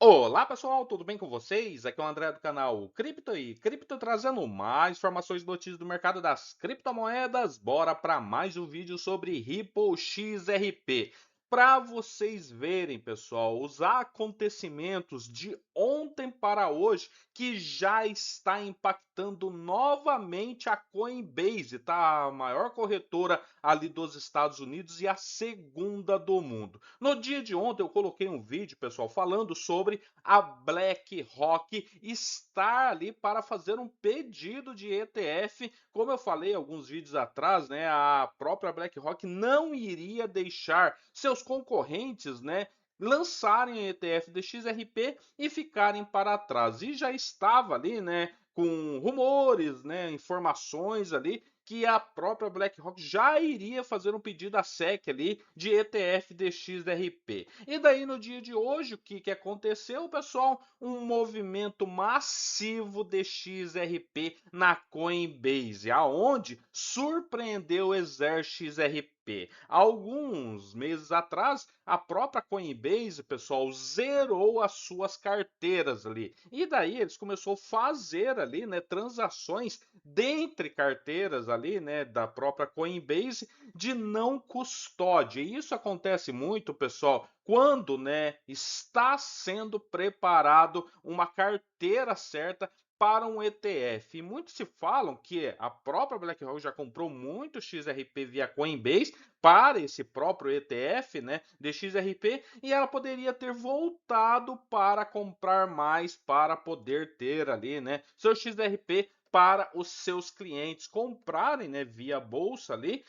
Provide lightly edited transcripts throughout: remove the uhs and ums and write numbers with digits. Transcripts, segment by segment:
Olá pessoal, tudo bem com vocês? Aqui é o André do canal Cripto e Cripto trazendo mais informações e notícias do mercado das criptomoedas. Bora para mais um vídeo sobre Ripple XRP. Para vocês verem, pessoal, os acontecimentos de ontem para hoje que já está impactando novamente a Coinbase, tá? A maior corretora ali dos Estados Unidos e a segunda do mundo. No dia de ontem eu coloquei um vídeo, pessoal, falando sobre a BlackRock estar ali para fazer um pedido de ETF. Como eu falei alguns vídeos atrás, né, a própria BlackRock não iria deixar seus concorrentes, né, lançarem ETF de XRP e ficarem para trás. E já estava ali, né, com rumores, né, informações ali que a própria BlackRock já iria fazer um pedido à SEC ali de ETF de XRP. E daí no dia de hoje, o que aconteceu, pessoal? Um movimento massivo de XRP na Coinbase, aonde surpreendeu o Ether XRP. Alguns meses atrás, a própria Coinbase, pessoal, zerou as suas carteiras ali. E daí eles começaram a fazer ali, né, transações dentre carteiras ali, né, da própria Coinbase de não custódia. E isso acontece muito, pessoal, quando, né, está sendo preparado uma carteira certa para um ETF. E muitos se falam que a própria BlackRock já comprou muito XRP via Coinbase para esse próprio ETF, né, de XRP, e ela poderia ter voltado para comprar mais para poder ter ali, né, seu XRP para os seus clientes comprarem, né, via bolsa ali,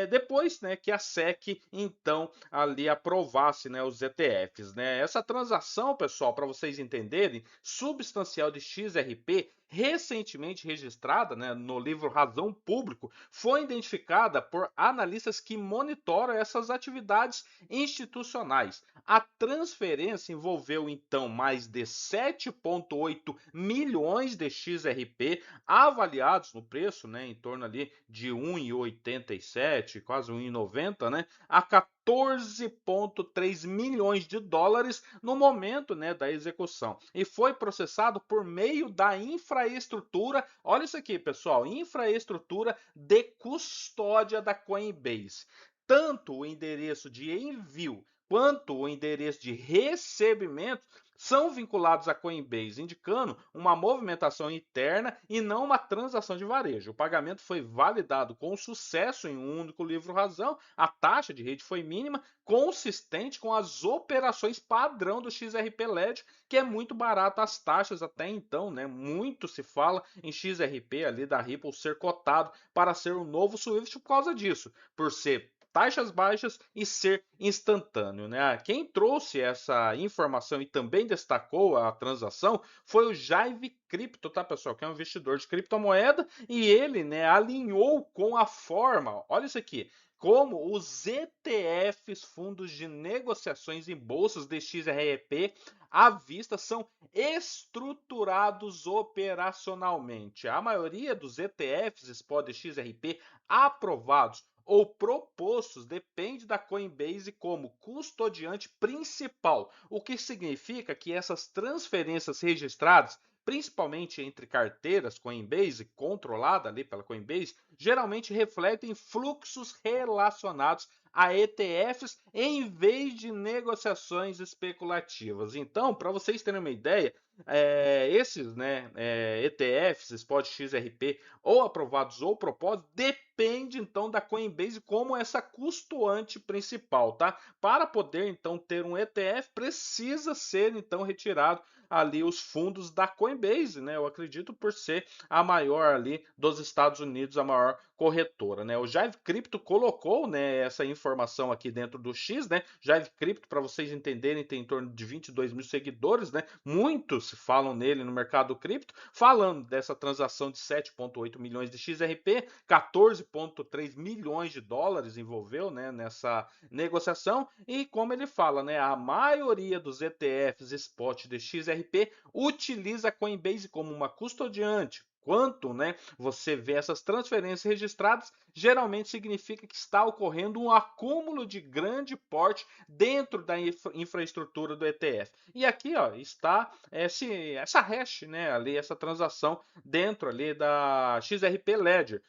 depois, né, que a SEC então ali aprovasse, né, os ETFs, né? Essa transação, pessoal, para vocês entenderem, substancial de XRP recentemente registrada, né, no livro Razão Público, foi identificada por analistas que monitoram essas atividades institucionais. A transferência envolveu então mais de 7,8 milhões de XRP avaliados no preço, né, em torno ali de 1,87, quase 1,90, né, a 14,3 milhões de dólares no momento, né, da execução. E foi processado por meio da infraestrutura, olha isso aqui, pessoal, infraestrutura de custódia da Coinbase. Tanto o endereço de envio quanto o endereço de recebimento são vinculados à Coinbase, indicando uma movimentação interna e não uma transação de varejo. O pagamento foi validado com sucesso em um único livro-razão, a taxa de rede foi mínima, consistente com as operações padrão do XRP Ledger, que é muito barato as taxas até então, né? Muito se fala em XRP ali da Ripple ser cotado para ser o novo Swift por causa disso, por ser taxas baixas e ser instantâneo, né? Quem trouxe essa informação e também destacou a transação foi o Jive Crypto, tá, pessoal? Que é um investidor de criptomoeda e ele, né, alinhou com a forma, olha isso aqui, como os ETFs, fundos de negociações em bolsas de XRP à vista, são estruturados operacionalmente. A maioria dos ETFs Spot XRP aprovados ou propostos depende da Coinbase como custodiante principal, o que significa que essas transferências registradas, principalmente entre carteiras Coinbase, controlada ali pela Coinbase, geralmente refletem fluxos relacionados a ETFs em vez de negociações especulativas. Então, para vocês terem uma ideia, esses, né, ETFs, Spot XRP, ou aprovados ou propostos, depende então da Coinbase como essa custoante principal, tá? Para poder então ter um ETF, precisa ser então retirado ali os fundos da Coinbase, né? Eu acredito por ser a maior ali dos Estados Unidos, a maior corretora, né? O Jive Crypto colocou, né, essa informação aqui dentro do X, né? Jive Crypto, para vocês entenderem, tem em torno de 22 mil seguidores, né? Muitos falam nele no mercado cripto, falando dessa transação de 7,8 milhões de XRP, 14,3 milhões de dólares envolveu, né, nessa negociação. E como ele fala, né, a maioria dos ETFs spot de XRP utiliza a Coinbase como uma custodiante, enquanto, né, você vê essas transferências registradas, geralmente significa que está ocorrendo um acúmulo de grande porte dentro da infraestrutura do ETF. E aqui, ó, está essa hash, né, ali, essa transação dentro ali da XRP Ledger,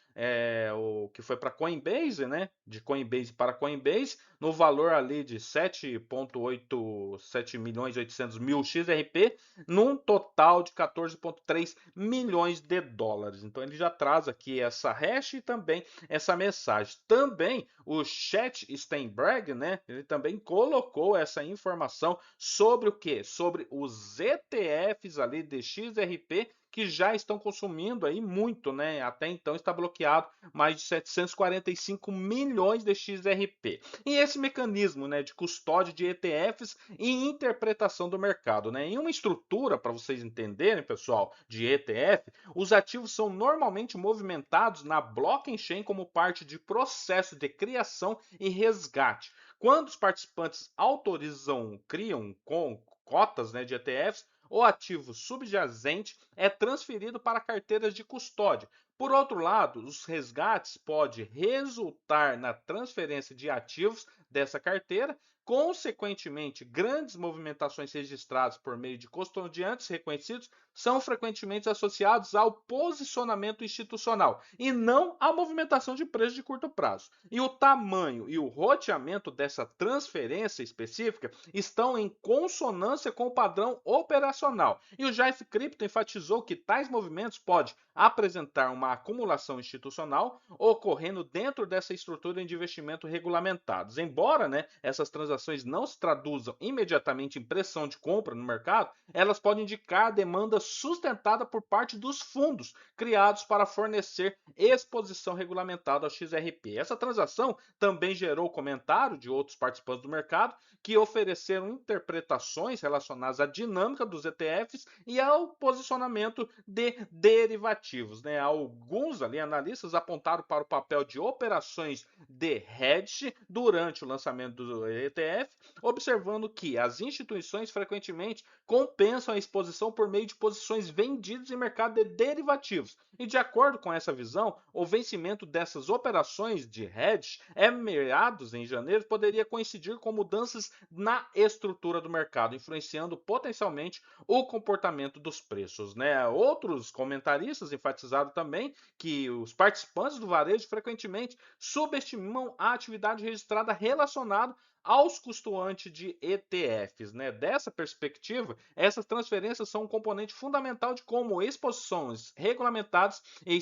o que foi para Coinbase, né, de Coinbase para Coinbase, no valor ali de 7,87 milhões 800 mil XRP, num total de 14,3 milhões de dólares. Então ele já traz aqui essa hash e também essa mensagem. Também o Chet Steinberg, né, ele também colocou essa informação sobre o que? Sobre os ETFs ali de XRP que já estão consumindo aí muito, né? Até então está bloqueado mais de 745 milhões de XRP. E esse mecanismo, né, de custódia de ETFs e interpretação do mercado, né? Em uma estrutura, para vocês entenderem, pessoal, de ETF, os ativos são normalmente movimentados na blockchain como parte de processo de criação e resgate. Quando os participantes autorizam, criam com cotas, né, de ETFs, o ativo subjacente é transferido para carteiras de custódia. Por outro lado, os resgates podem resultar na transferência de ativos dessa carteira. Consequentemente, grandes movimentações registradas por meio de custodiantes reconhecidos são frequentemente associados ao posicionamento institucional e não à movimentação de preço de curto prazo. E o tamanho e o roteamento dessa transferência específica estão em consonância com o padrão operacional. E o Jive Crypto enfatizou que tais movimentos podem apresentar uma acumulação institucional ocorrendo dentro dessa estrutura de investimento regulamentados. Embora, né, essas transações não se traduzam imediatamente em pressão de compra no mercado, elas podem indicar a demanda sustentada por parte dos fundos criados para fornecer exposição regulamentada ao XRP. Essa transação também gerou comentário de outros participantes do mercado que ofereceram interpretações relacionadas à dinâmica dos ETFs e ao posicionamento de derivativos, né? Alguns ali analistas apontaram para o papel de operações de hedge durante o lançamento do ETF, observando que as instituições frequentemente compensam a exposição por meio de posições vendidas em mercado de derivativos. E de acordo com essa visão, o vencimento dessas operações de hedge meados em janeiro poderia coincidir com mudanças na estrutura do mercado, influenciando potencialmente o comportamento dos preços, né? Outros comentaristas enfatizaram também que os participantes do varejo frequentemente subestimam a atividade registrada relacionada aos custoantes de ETFs, né? Dessa perspectiva, essas transferências são um componente fundamental de como exposições regulamentadas e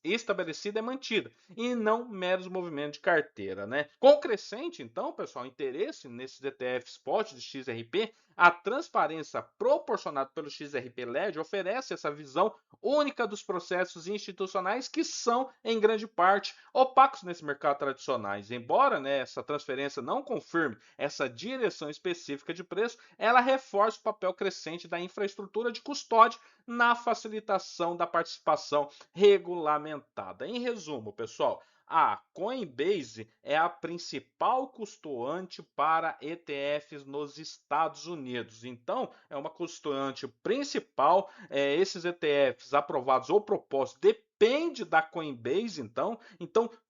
estabelecida é mantida, e não meros movimentos de carteira, né? Com o crescente, então, pessoal, interesse nesses ETFs spot de XRP, a transparência proporcionada pelo XRP Ledger oferece essa visão única dos processos institucionais que são, em grande parte, opacos nesse mercado tradicionais. Embora, né, essa transferência não confirme essa direção específica de preço, ela reforça o papel crescente da infraestrutura de custódia na facilitação da participação regulamentada. Em resumo, pessoal, a Coinbase é a principal custoante para ETFs nos Estados Unidos. Então, é uma custoante principal. Esses ETFs aprovados ou propostos depende da Coinbase, então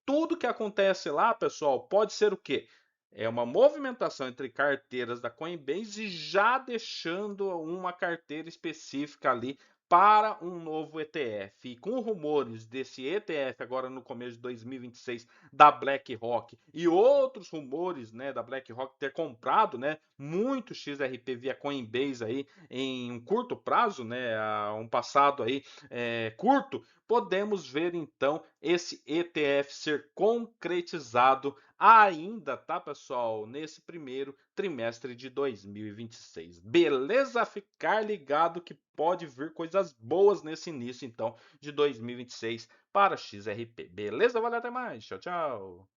tudo que acontece lá, pessoal, pode ser o quê? É uma movimentação entre carteiras da Coinbase já deixando uma carteira específica ali para um novo ETF. E com rumores desse ETF agora no começo de 2026 da BlackRock e outros rumores, né, da BlackRock ter comprado, né, muito XRP via Coinbase aí em um curto prazo, né, um passado aí curto, podemos ver então esse ETF ser concretizado ainda, tá, pessoal, nesse primeiro trimestre de 2026. Beleza? Ficar ligado que pode vir coisas boas nesse início, então, de 2026 para XRP. Beleza? Valeu, até mais. Tchau, tchau.